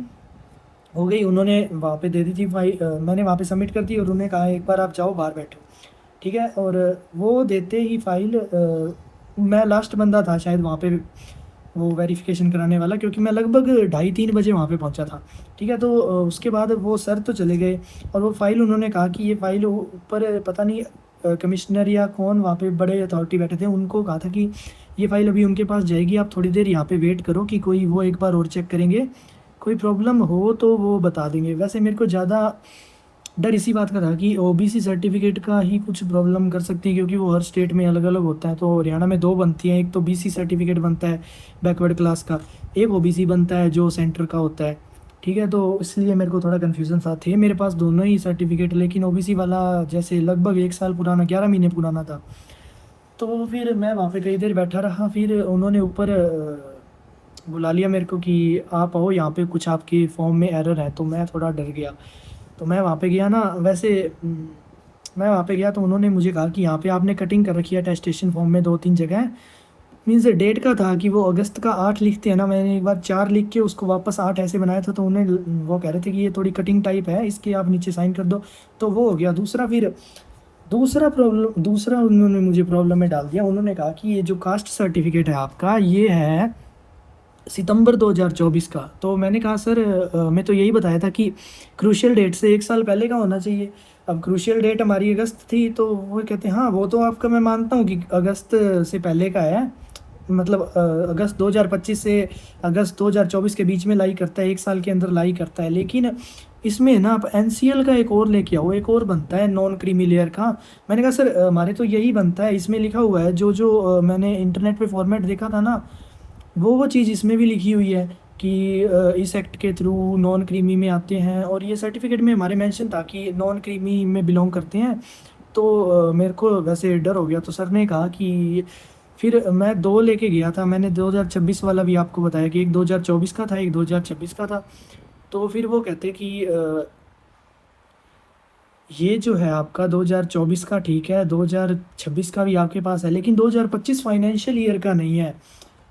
हो गई, उन्होंने वहाँ पे दे दी थी मैंने वहाँ पे सबमिट कर दी और उन्होंने कहा एक बार आप जाओ बाहर बैठो, ठीक है? और वो देते ही फ़ाइल मैं लास्ट बंदा था शायद वहाँ पे वो वेरिफ़िकेशन कराने वाला, क्योंकि मैं लगभग ढाई 3 बजे वहाँ पे पहुँचा था, ठीक है? तो उसके बाद वो सर तो चले गए और वो फ़ाइल उन्होंने कहा कि ये फ़ाइल ऊपर पता नहीं कमिश्नर या कौन वहाँ पे बड़े अथॉरिटी बैठे थे, उनको कहा था कि ये फ़ाइल अभी उनके पास जाएगी, आप थोड़ी देर यहाँ पे वेट करो कि कोई वो एक बार और चेक करेंगे, कोई प्रॉब्लम हो तो वो बता देंगे। वैसे मेरे को ज़्यादा डर इसी बात का था कि ओबीसी सर्टिफ़िकेट का ही कुछ प्रॉब्लम कर सकती है, क्योंकि वो हर स्टेट में अलग-अलग होता है। तो हरियाणा में 2 बनती हैं, एक तो बीसी सर्टिफ़िकेट बनता है बैकवर्ड क्लास का, एक ओबीसी बनता है जो सेंटर का होता है, ठीक है? तो इसलिए मेरे को थोड़ा कन्फ्यूज़न सा थे मेरे पास दोनों ही सर्टिफ़िकेट, लेकिन ओबीसी वाला जैसे लगभग 1 साल पुराना, 11 महीने पुराना था। तो फिर मैं वहाँ पे कई देर बैठा रहा, फिर उन्होंने ऊपर बुला लिया मेरे को कि आप आओ यहाँ पे, कुछ आपके फॉर्म में एरर है। तो मैं थोड़ा डर गया। तो मैं वहाँ पे गया ना, वैसे मैं वहाँ पे गया तो उन्होंने मुझे कहा कि यहाँ पे आपने कटिंग कर रखी है अटेस्टेशन फॉर्म में 2-3 जगह। मीन्स डेट का था कि वो अगस्त का 8 लिखते हैं ना, मैंने एक बार 4 लिख के उसको वापस 8 ऐसे बनाया था, तो उन्हें वो कह रहे थे कि ये थोड़ी कटिंग टाइप है, इसके आप नीचे साइन कर दो। तो वो हो गया। दूसरा उन्होंने मुझे प्रॉब्लम में डाल दिया। उन्होंने कहा कि ये जो कास्ट सर्टिफ़िकेट है आपका, ये है सितंबर 2024 का। तो मैंने कहा सर मैं तो यही बताया था कि क्रूशियल डेट से 1 साल पहले का होना चाहिए। अब क्रूशियल डेट हमारी अगस्त थी, तो वो कहते हैं हाँ, वो तो आपका मैं मानता हूँ कि अगस्त से पहले का है, मतलब अगस्त 2025 से अगस्त 2024 के बीच में लाई करता है, 1 साल के अंदर लाई करता है। लेकिन इसमें ना आप एनसीएल का एक और लेके आओ, एक और बनता है नॉन क्रीमी लेयर का। मैंने कहा सर हमारे तो यही बनता है, इसमें लिखा हुआ है जो मैंने इंटरनेट पे फॉर्मेट देखा था ना, वो चीज़ इसमें भी लिखी हुई है कि इस एक्ट के थ्रू नॉन क्रीमी में आते हैं, और ये सर्टिफिकेट में हमारे मेंशन था कि नॉन क्रीमी में बिलोंग करते हैं। तो मेरे को वैसे डर हो गया। तो सर ने कहा कि फिर मैं 2 लेके गया था, मैंने 2026 वाला भी आपको बताया कि एक 2024 का था, एक 2026 का था। तो फिर वो कहते कि ये जो है आपका 2024 का ठीक है, 2026 का भी आपके पास है, लेकिन 2025 फाइनेंशियल ईयर का नहीं है।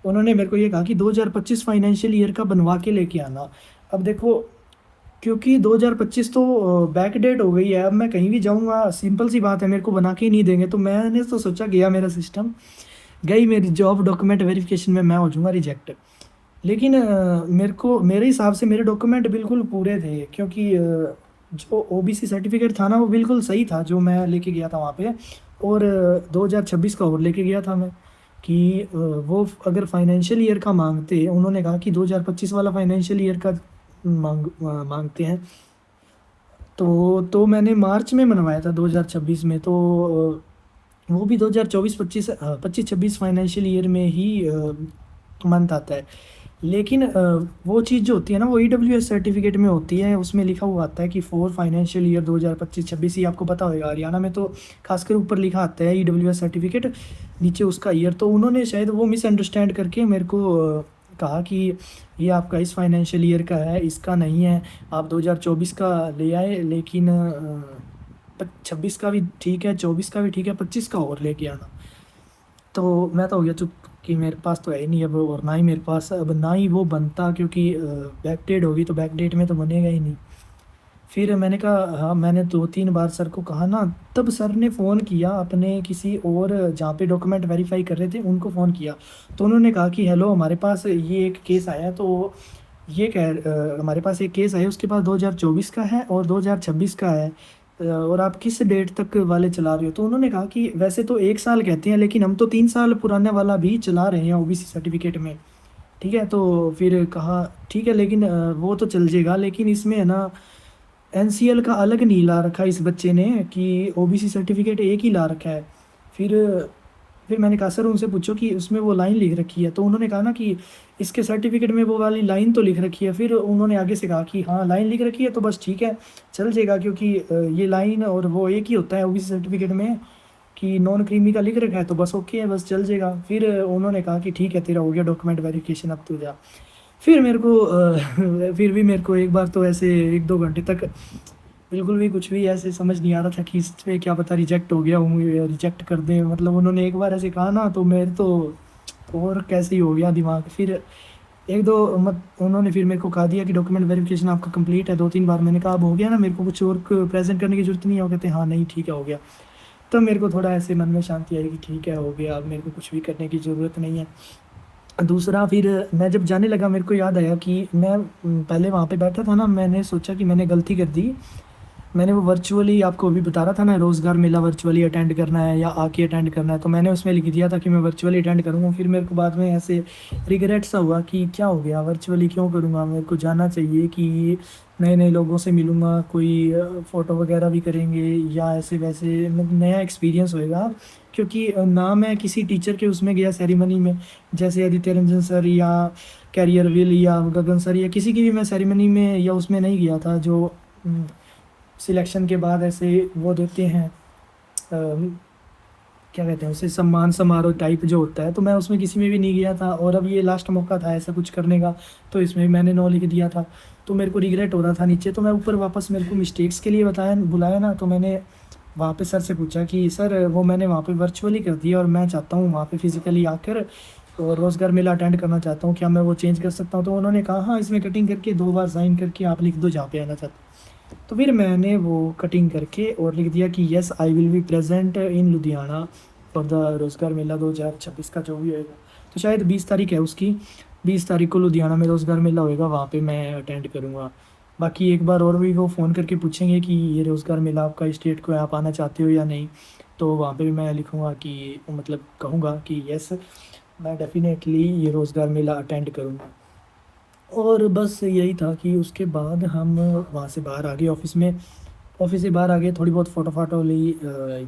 उन्होंने मेरे को ये कहा कि 2025 फाइनेंशियल ईयर का बनवा के लेके आना। अब देखो, क्योंकि 2025 तो बैक डेट हो गई है, अब मैं कहीं भी जाऊँगा, सिंपल सी बात है, मेरे को बना के ही नहीं देंगे। तो मैंने तो सोचा गया मेरा सिस्टम, गई मेरी जॉब, डॉक्यूमेंट वेरिफिकेशन में मैं हो जाऊँगा रिजेक्ट। लेकिन मेरे हिसाब से मेरे डॉक्यूमेंट बिल्कुल पूरे थे, क्योंकि जो ओबीसी सर्टिफिकेट था ना वो बिल्कुल सही था जो मैं लेके गया था वहाँ पे। और 2026 का और लेके गया था मैं कि वो अगर फाइनेंशियल ईयर का मांगते, उन्होंने कहा कि 2025 वाला फाइनेंशियल ईयर का मांगते हैं। तो मैंने मार्च में मनवाया था 2026 में, तो वो भी 2024-25 25-26 फाइनेंशियल ईयर में ही मंथ आता है। लेकिन वो चीज़ जो होती है ना वो ईडब्ल्यूएस सर्टिफिकेट में होती है, उसमें लिखा हुआ आता है कि फॉर फाइनेंशियल ईयर 2025-26, ही आपको पता होगा हरियाणा में तो खासकर ऊपर लिखा आता है ईडब्ल्यूएस सर्टिफिकेट, नीचे उसका ईयर। तो उन्होंने शायद वो मिसअंडरस्टैंड करके मेरे को कहा कि ये आपका इस फाइनेंशियल ईयर का है, इसका नहीं है, आप 2024 का ले आए, लेकिन 26 का भी ठीक है, 24 का भी ठीक है, 25 का और लेके आना। तो मैं तो हो गया चुप कि मेरे पास तो है ही नहीं अब, और ना ही मेरे पास अब ना ही वो बनता, क्योंकि बैक डेट होगी तो बैक डेट में तो बनेगा ही नहीं। फिर मैंने कहा हाँ, मैंने 2-3 बार सर को कहा ना, तब सर ने फ़ोन किया अपने किसी और जहाँ पे डॉक्यूमेंट वेरीफ़ाई कर रहे थे, उनको फ़ोन किया। तो उन्होंने कहा कि हेलो, हमारे पास ये एक केस आया है, तो हमारे पास एक केस आया है, उसके पास 2024 का है और 2026 का है, और आप किस डेट तक वाले चला रहे हो? तो उन्होंने कहा कि वैसे तो 1 साल कहते हैं, लेकिन हम तो 3 साल पुराने वाला भी चला रहे हैं ओबीसी सर्टिफ़िकेट में। ठीक है, तो फिर कहा ठीक है, लेकिन वो तो चल जाएगा, लेकिन इसमें है ना एनसीएल का अलग नहीं ला रखा इस बच्चे ने, कि ओबीसी सर्टिफिकेट एक ही ला रखा है। फिर फिर मैंने कहा सर उनसे पूछो कि उसमें वो लाइन लिख रखी है, तो उन्होंने कहा ना कि इसके सर्टिफिकेट में वो वाली लाइन तो लिख रखी है। फिर उन्होंने आगे से कहा कि हाँ, लाइन लिख रखी है तो बस ठीक है, चल जाएगा, क्योंकि ये लाइन और वो एक ही होता है ओबीसी सर्टिफिकेट में, कि नॉन क्रीमी का लिख रखा है तो बस ओके है, बस चल जाएगा। फिर उन्होंने कहा कि ठीक है, तेरा हो गया डॉक्यूमेंट वेरिफिकेशन, अब तू जा। फिर मेरे को फिर भी मेरे को एक बार तो ऐसे 1-2 घंटे तक बिल्कुल भी कुछ भी ऐसे समझ नहीं आ रहा था कि इस पे क्या पता रिजेक्ट हो गया हूँ या रिजेक्ट कर दें। मतलब उन्होंने एक बार ऐसे कहा ना, तो मेरे तो और कैसे ही हो गया दिमाग। फिर 1-2 मत उन्होंने फिर मेरे को कहा दिया कि डॉक्यूमेंट वेरिफिकेशन आपका कंप्लीट है। 2-3 बार मैंने कहा अब हो गया ना, मेरे को कुछ और प्रेजेंट करने की ज़रूरत नहीं है। वो कहते हैं हाँ नहीं ठीक है, हो गया। तब मेरे को थोड़ा ऐसे मन में शांति आई कि ठीक है, हो गया, अब मेरे को कुछ भी करने की ज़रूरत नहीं है। दूसरा, फिर मैं जब जाने लगा, मेरे को याद आया कि मैं पहले वहाँ पे बैठा था ना, मैंने सोचा कि मैंने गलती कर दी। मैंने वो वर्चुअली आपको अभी बता रहा था ना, रोज़गार मेला वर्चुअली अटेंड करना है या आके अटेंड करना है, तो मैंने उसमें लिख दिया था कि मैं वर्चुअली अटेंड करूँगा। फिर मेरे को बाद में ऐसे रिग्रेट सा हुआ कि क्या हो गया, वर्चुअली क्यों करूँगा, मेरे को जाना चाहिए कि नए-नए लोगों से मिलूँगा, कोई फ़ोटो वगैरह भी करेंगे या ऐसे वैसे नया एक्सपीरियंस होएगा। क्योंकि ना मैं किसी टीचर के उसमें गया सेरेमनी में, जैसे आदित्य रंजन सर या कैरियर विल या गगन सर या किसी की भी मैं सेरेमनी में या उसमें नहीं गया था, जो सिलेक्शन के बाद ऐसे वो देते हैं, क्या कहते हैं उसे, सम्मान समारोह टाइप जो होता है, तो मैं उसमें किसी में भी नहीं गया था। और अब ये लास्ट मौका था ऐसा कुछ करने का, तो इसमें भी मैंने नो लिख दिया था। तो मेरे को रिग्रेट हो रहा था नीचे, तो मैं ऊपर वापस, मेरे को मिस्टेक्स के लिए बुलाया ना, तो मैंने वहाँ पे सर से पूछा कि सर वो मैंने वहाँ पे वर्चुअली कर दिया और मैं चाहता हूँ वहाँ पे फ़िज़िकली आकर और रोज़गार मेला अटेंड करना चाहता हूँ, क्या मैं वो चेंज कर सकता हूँ? तो उन्होंने कहा हाँ, इसमें कटिंग करके 2 बार साइन करके आप लिख दो जहाँ पे आना चाहते हो। तो फिर मैंने वो कटिंग करके और लिख दिया कि yes I will be present in Ludhiana for the रोज़गार मेला 2026 का जो भी होएगा। तो शायद 20 तारीख है उसकी, 20 तारीख को लुधियाना में रोज़गार मेला होएगा, वहाँ पे मैं अटेंड करूँगा। बाकी एक बार और भी वो फ़ोन करके पूछेंगे कि ये रोज़गार मेला आपका इस डेट को है, आप आना चाहते हो या नहीं, तो वहाँ पे भी मैं लिखूँगा कि मतलब कहूँगा कि येस, मैं डेफ़िनेटली ये रोज़गार मेला अटेंड करूँगा। और बस यही था कि उसके बाद हम वहाँ से बाहर आ गए ऑफ़िस से बाहर आ गए, थोड़ी बहुत फ़ोटो ली।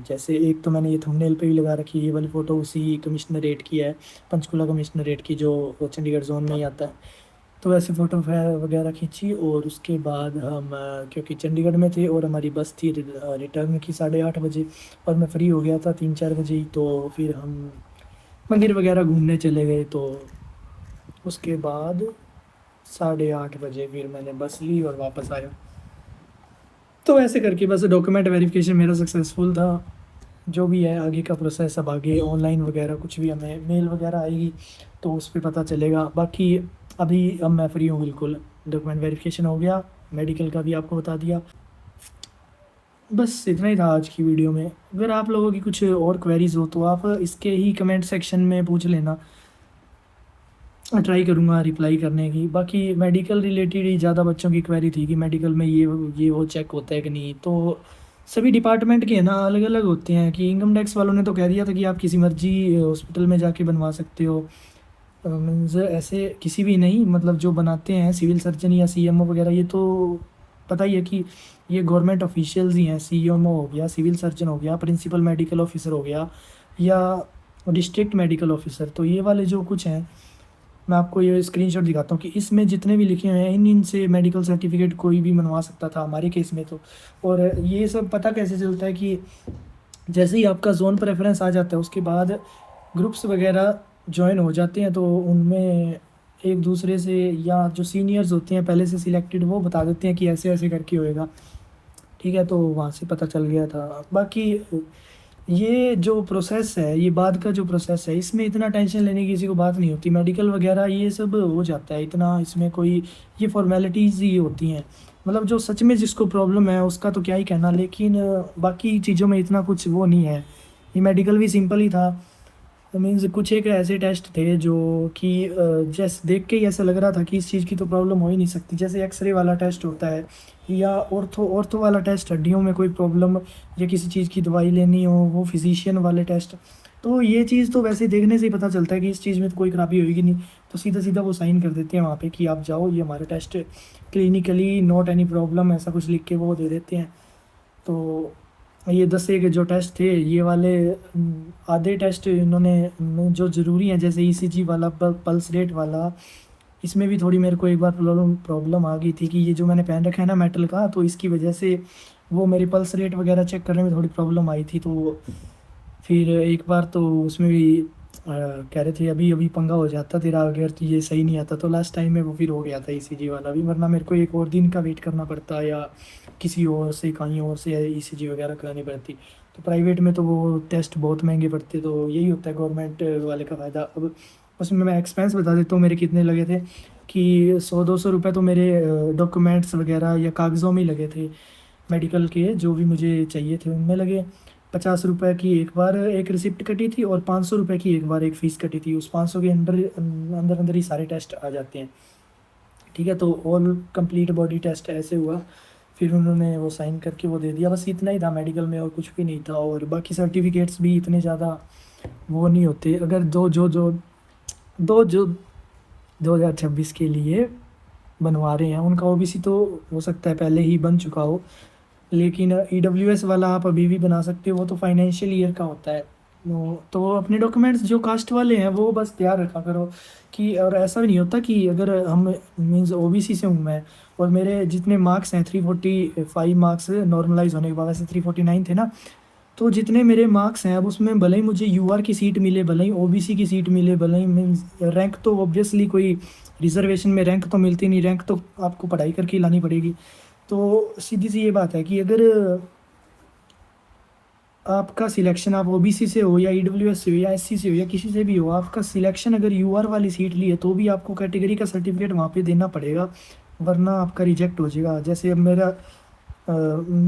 जैसे एक तो मैंने ये थंबनेल पे भी लगा रखी है, ये वाली फ़ोटो उसी कमिश्नरेट की है, पंचकूला कमिश्नरेट की, जो चंडीगढ़ ज़ोन में ही आता है। तो वैसे फ़ोटो वगैरह खींची और उसके बाद हम क्योंकि चंडीगढ़ में थे और हमारी बस थी रिटर्न की 8:30 बजे, और मैं फ्री हो गया था 3-4 बजे ही, तो फिर हम मंदिर वगैरह घूमने चले गए। तो उसके बाद 8:30 बजे फिर मैंने बस ली और वापस आया। तो ऐसे करके बस डॉक्यूमेंट वेरिफिकेशन मेरा सक्सेसफुल था। जो भी है आगे का प्रोसेस, अब आगे ऑनलाइन वगैरह कुछ भी हमें मेल वगैरह आएगी तो उस पे पता चलेगा। बाकी अभी अब मैं फ्री हूँ बिल्कुल, डॉक्यूमेंट वेरिफिकेशन हो गया, मेडिकल का भी आपको बता दिया। बस इतना ही था आज की वीडियो में। अगर आप लोगों की कुछ और क्वेरीज़ हो तो आप इसके ही कमेंट सेक्शन में पूछ लेना, ट्राई करूँगा रिप्लाई करने की। बाकी मेडिकल रिलेटेड ही ज़्यादा बच्चों की क्वेरी थी कि मेडिकल में ये वो चेक होता है कि नहीं। तो सभी डिपार्टमेंट के है ना अलग अलग होते हैं, कि इनकम टैक्स वालों ने तो कह दिया था कि आप किसी मर्जी हॉस्पिटल में जाके बनवा सकते हो, मीन्स ऐसे किसी भी नहीं, मतलब जो बनाते हैं सिविल सर्जन या सीएमओ वगैरह, ये तो पता ही है कि ये गवर्नमेंट ऑफिशियल्स ही हैं। सीएमओ हो गया, सिविल सर्जन हो गया, प्रिंसिपल मेडिकल ऑफिसर हो गया या डिस्ट्रिक्ट मेडिकल ऑफिसर। तो ये वाले जो कुछ हैं, मैं आपको ये स्क्रीनशॉट दिखाता हूँ कि इसमें जितने भी लिखे हुए हैं इनसे मेडिकल सर्टिफिकेट कोई भी बनवा सकता था हमारे केस में तो। और ये सब पता कैसे चलता है कि जैसे ही आपका जोन प्रेफरेंस आ जाता है उसके बाद ग्रुप्स वगैरह जॉइन हो जाते हैं, तो उनमें एक दूसरे से या जो सीनियर्स होते हैं पहले से सिलेक्टेड, वो बता देते हैं कि ऐसे ऐसे करके होएगा। ठीक है, तो वहाँ से पता चल गया था। बाकी ये जो प्रोसेस है, ये बाद का जो प्रोसेस है, इसमें इतना टेंशन लेने की किसी को बात नहीं होती। मेडिकल वगैरह ये सब हो जाता है, इतना इसमें कोई, ये फॉर्मेलिटीज़ ही होती हैं। मतलब जो सच में जिसको प्रॉब्लम है उसका तो क्या ही कहना, लेकिन बाकी चीज़ों में इतना कुछ वो नहीं है। ये मेडिकल भी सिंपल ही था। मीन्स कुछ एक ऐसे टेस्ट थे जो कि जैसे देख के ही ऐसा लग रहा था कि इस चीज़ की तो प्रॉब्लम हो ही नहीं सकती। जैसे एक्सरे वाला टेस्ट होता है या ऑर्थो वाला टेस्ट, हड्डियों में कोई प्रॉब्लम या किसी चीज़ की दवाई लेनी हो, वो फिजिशियन वाले टेस्ट। तो ये चीज़ तो वैसे देखने से ही पता चलता है कि इस चीज़ में तो कोई खराबी होगी नहीं। तो सीधा सीधा वो साइन कर देते हैं वहाँ पे कि आप जाओ, ये हमारा test clinically not any problem, ऐसा कुछ लिख के वो दे देते हैं। तो ये 10 एक जो टेस्ट थे ये वाले, आधे टेस्ट इन्होंने जो ज़रूरी हैं जैसे ईसीजी वाला, पल्स रेट वाला, इसमें भी थोड़ी मेरे को एक बार प्रॉब्लम आ गई थी कि ये जो मैंने पहन रखा है ना मेटल का, तो इसकी वजह से वो मेरी पल्स रेट वगैरह चेक करने में थोड़ी प्रॉब्लम आई थी। तो फिर एक बार तो उसमें भी कह रहे थे अभी अभी पंगा हो जाता तेरा अगर तो ये सही नहीं आता, तो लास्ट टाइम में वो फिर हो गया था ईसीजी वाला भी, वरना मेरे को एक और दिन का वेट करना पड़ता या किसी और से कहीं और से ईसीजी वगैरह करानी पड़ती। तो प्राइवेट में तो वो टेस्ट बहुत महंगे पड़ते, तो यही होता है गवर्नमेंट वाले का फ़ायदा। अब उसमें मैं एक्सपेंस बता देता हूँ मेरे कितने लगे थे कि 100-200 रुपये तो मेरे डॉक्यूमेंट्स वगैरह या कागज़ों में ही लगे थे, मेडिकल के जो भी मुझे चाहिए थे उनमें लगे। 50 रुपये की एक बार एक रिसिप्ट कटी थी और 500 रुपये की एक बार एक फ़ीस कटी थी। उस 500 के अंदर अंदर अंदर ही सारे टेस्ट आ जाते हैं। ठीक है, तो ऑल कंप्लीट बॉडी टेस्ट ऐसे हुआ, फिर उन्होंने वो साइन करके वो दे दिया। बस इतना ही था मेडिकल में और कुछ भी नहीं था। और बाकी सर्टिफिकेट्स भी इतने ज़्यादा वो नहीं होते। अगर जो 2026 के लिए बनवा रहे हैं उनका ओबीसी तो हो सकता है पहले ही बन चुका हो, लेकिन ईडब्ल्यूएस वाला आप अभी भी बना सकते हो, वो तो फाइनेंशियल ईयर का होता है। तो अपने डॉक्यूमेंट्स जो कास्ट वाले हैं वो बस तैयार रखा करो कि, और ऐसा भी नहीं होता कि अगर हम मीन्स ओबीसी से हूँ मैं और मेरे जितने मार्क्स हैं 345 मार्क्स नॉर्मलाइज होने के बाद, वैसे 349 थे ना, तो जितने मेरे मार्क्स हैं अब उसमें भले ही मुझे यूआर की सीट मिले, भले ही ओबीसी की सीट मिले, भले ही मीन्स रैंक तो ऑब्वियसली कोई रिजर्वेशन में रैंक तो मिलती नहीं, रैंक तो आपको पढ़ाई करके ही लानी पड़ेगी। तो सीधी सी ये बात है कि अगर आपका सिलेक्शन आप ओबीसी से हो या ईडब्ल्यूएस से हो या एससी से हो या किसी से भी हो, आपका सिलेक्शन अगर यूआर वाली सीट ली है तो भी आपको कैटेगरी का सर्टिफिकेट वहाँ पे देना पड़ेगा, वरना आपका रिजेक्ट हो जाएगा। जैसे अब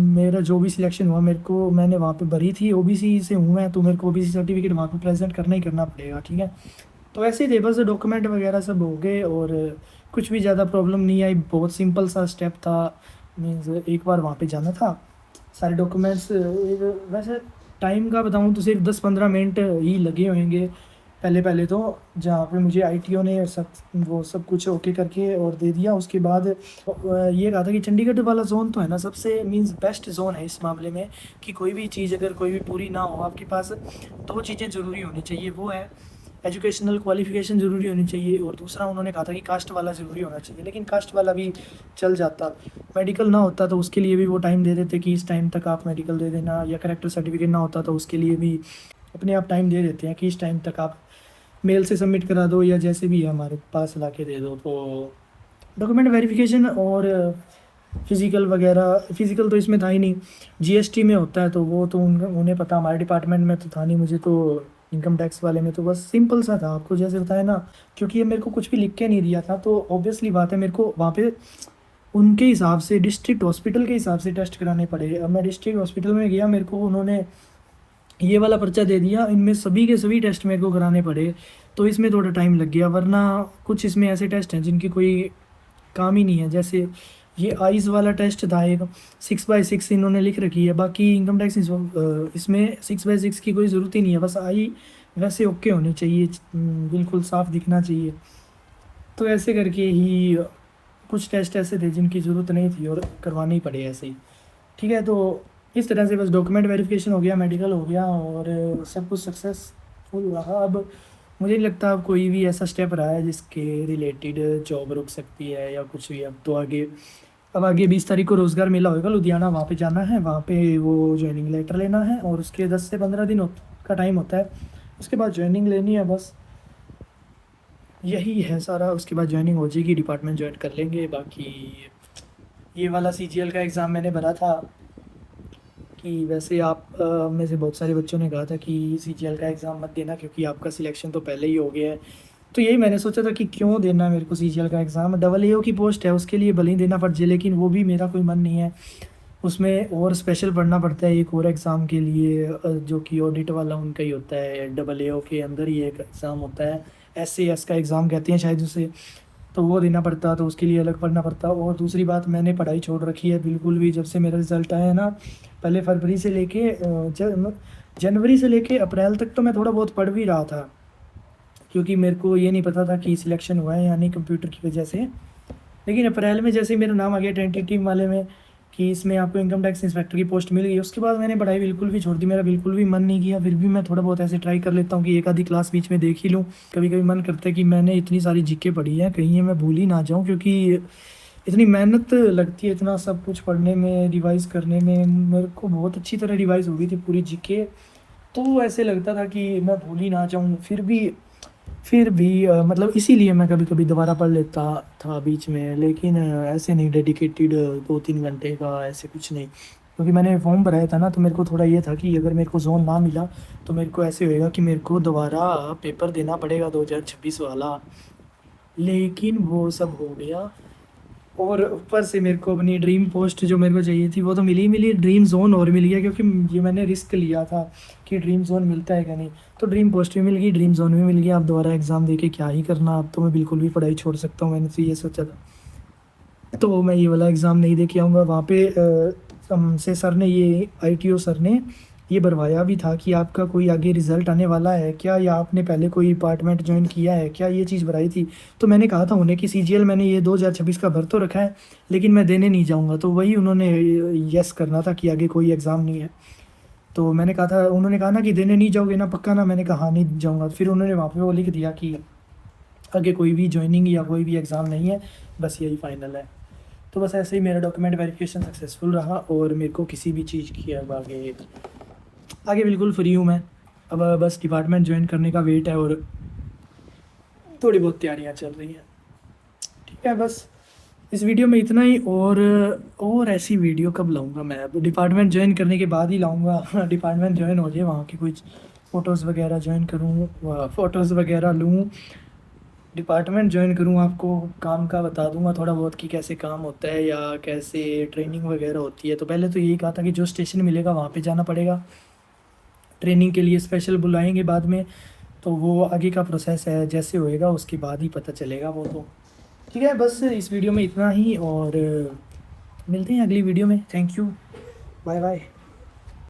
मेरा जो भी सिलेक्शन हुआ, मैंने वहाँ पे भरी थी, ओबीसी से हूँ मैं, तो मेरे को ओबीसी सर्टिफिकेट वहाँ पे प्रेजेंट करना ही करना पड़ेगा। ठीक है, तो ऐसे ही थे, बस डॉक्यूमेंट वगैरह सब हो गए और कुछ भी ज़्यादा प्रॉब्लम नहीं आई, बहुत सिंपल सा स्टेप था। मीन्स एक बार वहाँ पे जाना था, सारे डॉक्यूमेंट्स, वैसे टाइम का बताऊँ तो सिर्फ 10-15 मिनट ही लगे होंगे पहले पहले तो, जहाँ पे मुझे आईटीओ ने सब कुछ ओके करके और दे दिया। उसके बाद ये कहा था कि चंडीगढ़ वाला जोन तो है ना सबसे मीन्स बेस्ट जोन है इस मामले में, कि कोई भी चीज़ अगर कोई भी पूरी ना हो आपके पास, दो चीज़ें ज़रूरी होनी चाहिए, वो है एजुकेशनल क्वालिफिकेशन ज़रूरी होनी चाहिए, और दूसरा उन्होंने कहा था कि कास्ट वाला ज़रूरी होना चाहिए। लेकिन कास्ट वाला भी चल जाता, मेडिकल ना होता तो उसके लिए भी वो टाइम दे देते कि इस टाइम तक आप मेडिकल दे देना, या करेक्टर सर्टिफिकेट ना होता तो उसके लिए भी अपने आप टाइम दे देते हैं कि इस टाइम तक आप मेल से सबमिट करा दो या जैसे भी है हमारे पास ला के दे दो। तो डॉक्यूमेंट वेरिफिकेशन और फिज़िकल वगैरह, फ़िज़िकल तो इसमें था ही नहीं, जीएसटी में होता है तो वो तो उन्हें पता, हमारे डिपार्टमेंट में तो था नहीं, मुझे तो इनकम टैक्स वाले में तो बस सिंपल सा था, आपको जैसे बताया ना, क्योंकि ये मेरे को कुछ भी लिख के नहीं दिया था, तो ऑब्वियसली बात है मेरे को वहाँ पे उनके हिसाब से डिस्ट्रिक्ट हॉस्पिटल के हिसाब से टेस्ट कराने पड़े। अब मैं डिस्ट्रिक्ट हॉस्पिटल में गया, मेरे को उन्होंने ये वाला पर्चा दे दिया, इनमें सभी के सभी टेस्ट मेरे को कराने पड़े, तो इसमें थोड़ा टाइम लग गया। वरना कुछ इसमें ऐसे टेस्ट हैं जिनकी कोई काम ही नहीं है, जैसे ये आइज़ वाला टेस्ट था एक, 6/6 इन्होंने लिख रखी है, बाकी इनकम टैक्स इसमें 6/6 की कोई ज़रूरत ही नहीं है, बस आई वैसे ओके होनी चाहिए, बिल्कुल साफ दिखना चाहिए। तो ऐसे करके ही कुछ टेस्ट ऐसे थे जिनकी ज़रूरत नहीं थी और करवानी ही पड़े ऐसे ही। ठीक है, तो इस तरह से बस डॉक्यूमेंट वेरिफिकेशन हो गया, मेडिकल हो गया और सब कुछ सक्सेसफुल रहा। अब मुझे नहीं लगता अब कोई भी ऐसा स्टेप रहा है जिसके रिलेटेड जॉब रुक सकती है या कुछ भी। अब आगे 20 तारीख को रोज़गार मेला होगा लुधियाना, वहाँ पे जाना है, वहाँ पे वो ज्वाइनिंग लेटर लेना है और उसके 10 से 15 दिन का टाइम होता है, उसके बाद ज्वाइनिंग लेनी है, बस यही है सारा। उसके बाद ज्वाइनिंग हो जाएगी, डिपार्टमेंट ज्वाइन कर लेंगे। बाकी ये वाला सीजीएल का एग्ज़ाम मैंने भरा था, कि वैसे आप में से बहुत सारे बच्चों ने कहा था कि सीजीएल का एग्ज़ाम मत देना क्योंकि आपका सिलेक्शन तो पहले ही हो गया है, तो यही मैंने सोचा था कि क्यों देना मेरे को CGL का एग्ज़ाम। डबल AO की पोस्ट है, उसके लिए भले ही देना पड़ जाए, लेकिन वो भी मेरा कोई मन नहीं है। उसमें और स्पेशल पढ़ना पड़ता है एक और एग्ज़ाम के लिए, जो कि ऑडिट वाला उनका ही होता है। डबल AO के अंदर ही एक एग्ज़ाम होता है, SAS का एग्ज़ाम कहते हैं शायद उसे, तो वो देना पड़ता, तो उसके लिए अलग पढ़ना पड़ता। और दूसरी बात, मैंने पढ़ाई छोड़ रखी है बिल्कुल भी। जब से मेरा रिज़ल्ट आया है ना, पहले फरवरी से लेके जनवरी से लेके अप्रैल तक तो मैं थोड़ा बहुत पढ़ भी रहा था, क्योंकि मेरे को ये नहीं पता था कि सिलेक्शन हुआ है या नहीं कंप्यूटर की वजह से। लेकिन अप्रैल में जैसे ही मेरा नाम आ गया टेंटेटिव वाले में कि इसमें आपको इनकम टैक्स इंस्पेक्टर की पोस्ट मिल गई, उसके बाद मैंने पढ़ाई बिल्कुल भी छोड़ दी। मेरा बिल्कुल भी मन नहीं किया। फिर भी मैं थोड़ा बहुत ऐसे ट्राई कर लेता हूँ कि एक आधी क्लास बीच में देख ही लूँ। कभी कभी मन करता है कि मैंने इतनी सारी जीके पढ़ी है, कहीं ये मैं भूल ही ना जाऊँ, क्योंकि इतनी मेहनत लगती है इतना सब कुछ पढ़ने में, रिवाइज़ करने में। मेरे को बहुत अच्छी तरह रिवाइज़ हो गई थी पूरी जीके, तो ऐसे लगता था कि मैं भूल ही ना जाऊँ। फिर भी मतलब इसीलिए मैं कभी कभी दोबारा पढ़ लेता था बीच में, लेकिन ऐसे नहीं डेडिकेटेड 2-3 घंटे का, ऐसे कुछ नहीं। क्योंकि मैंने फॉर्म भराया था ना, तो मेरे को थोड़ा ये था कि अगर मेरे को जोन ना मिला तो मेरे को ऐसे होएगा कि मेरे को दोबारा पेपर देना पड़ेगा 2026 वाला। लेकिन वो सब हो गया, और ऊपर से मेरे को अपनी ड्रीम पोस्ट जो मेरे को चाहिए थी वो तो मिली, ड्रीम ज़ोन और मिल गया, क्योंकि ये मैंने रिस्क लिया था कि ड्रीम ज़ोन मिलता है क्या नहीं। तो ड्रीम पोस्ट भी मिल गई, ड्रीम ज़ोन भी मिल गया। अब दोबारा एग्ज़ाम दे के क्या ही करना, अब तो मैं बिल्कुल भी पढ़ाई छोड़ सकता हूँ, मैंने तो ये सोचा था। तो मैं ये वाला एग्ज़ाम नहीं दे के आऊँगा। वहाँ पे हमसे सर ने, ये ITO सर ने ये भरवाया भी था कि आपका कोई आगे रिज़ल्ट आने वाला है क्या, या आपने पहले कोई डिपार्टमेंट ज्वाइन किया है क्या, ये चीज़ भराई थी। तो मैंने कहा था उन्हें कि CGL मैंने ये 2026 का भर तो रखा है, लेकिन मैं देने नहीं जाऊँगा। तो वही उन्होंने यस करना था कि आगे कोई एग्ज़ाम नहीं है। तो मैंने कहा था, उन्होंने कहा ना कि देने नहीं जाओगे ना पक्का ना, मैंने कहा हाँ नहीं जाऊँगा। फिर उन्होंने वहाँ पे वो लिख दिया कि आगे कोई भी ज्वाइनिंग या कोई भी एग्ज़ाम नहीं है, बस यही फाइनल है। तो बस ऐसे ही मेरा डॉक्यूमेंट वेरिफिकेशन सक्सेसफुल रहा, और मेरे को किसी भी चीज़ की अब आगे बिल्कुल फ्री हूँ मैं। अब बस डिपार्टमेंट ज्वाइन करने का वेट है, और थोड़ी बहुत तैयारियाँ चल रही हैं। ठीक है, बस इस वीडियो में इतना ही। और ऐसी वीडियो कब लाऊंगा मैं, अब डिपार्टमेंट ज्वाइन करने के बाद ही लाऊंगा। डिपार्टमेंट ज्वाइन हो जाए, वहाँ की कुछ फ़ोटोज़ वगैरह ज्वाइन करूँ, फ़ोटोज़ वगैरह लूँ, डिपार्टमेंट ज्वाइन करूँ, आपको काम का बता दूंगा थोड़ा बहुत कि कैसे काम होता है या कैसे ट्रेनिंग वगैरह होती है। तो पहले तो यही कहा था कि जो स्टेशन मिलेगा वहाँ पे जाना पड़ेगा, ट्रेनिंग के लिए स्पेशल बुलाएंगे बाद में। तो वो आगे का प्रोसेस है, जैसे होएगा उसके बाद ही पता चलेगा वो तो। ठीक है, बस इस वीडियो में इतना ही, और मिलते हैं अगली वीडियो में। Thank you, bye bye.